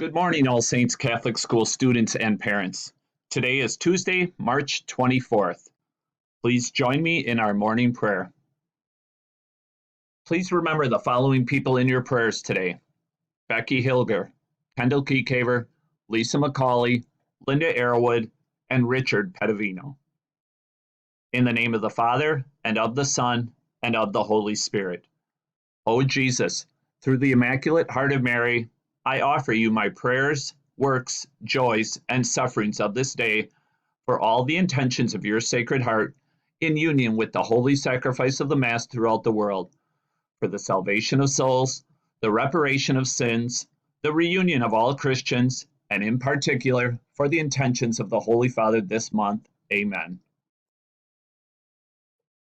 Good morning, All Saints Catholic School students and parents. Today is Tuesday, March 24th. Please join me in our morning prayer. Please remember the following people in your prayers today: Becky Hilger, Kendall Keycaver, Lisa McCauley, Linda Arrowood, and Richard Pedavino. In the name of the Father, and of the Son, and of the Holy Spirit. O Jesus, through the Immaculate Heart of Mary, I offer you my prayers, works, joys, and sufferings of this day for all the intentions of your Sacred Heart in union with the holy sacrifice of the Mass throughout the world, for the salvation of souls, the reparation of sins, the reunion of all Christians, and in particular for the intentions of the Holy Father this month. Amen.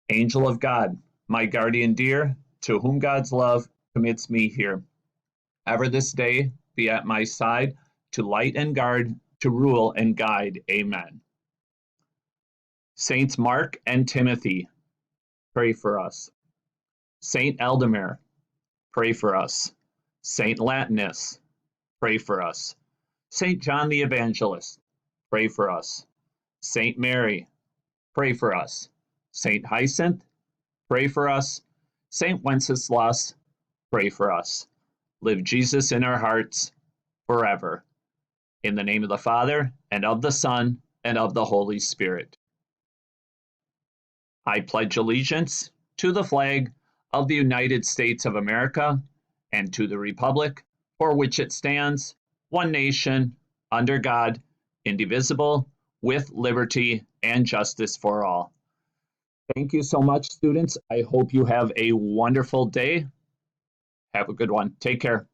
Angel of God, my guardian dear, to whom God's love commits me here, ever this day be at my side, to light and guard, to rule and guide. Amen. Saints Mark and Timothy, pray for us. Saint Eldemir, pray for us. Saint Latinus, pray for us. Saint John the Evangelist, pray for us. Saint Mary, pray for us. Saint Hyacinth, pray for us. Saint Wenceslas, pray for us. Live Jesus in our hearts forever. In the name of the Father, and of the Son, and of the Holy Spirit. I pledge allegiance to the flag of the United States of America and to the republic for which it stands, one nation, under God, indivisible, with liberty and justice for all. Thank you so much, students. I hope you have a wonderful day. Have a good one. Take care.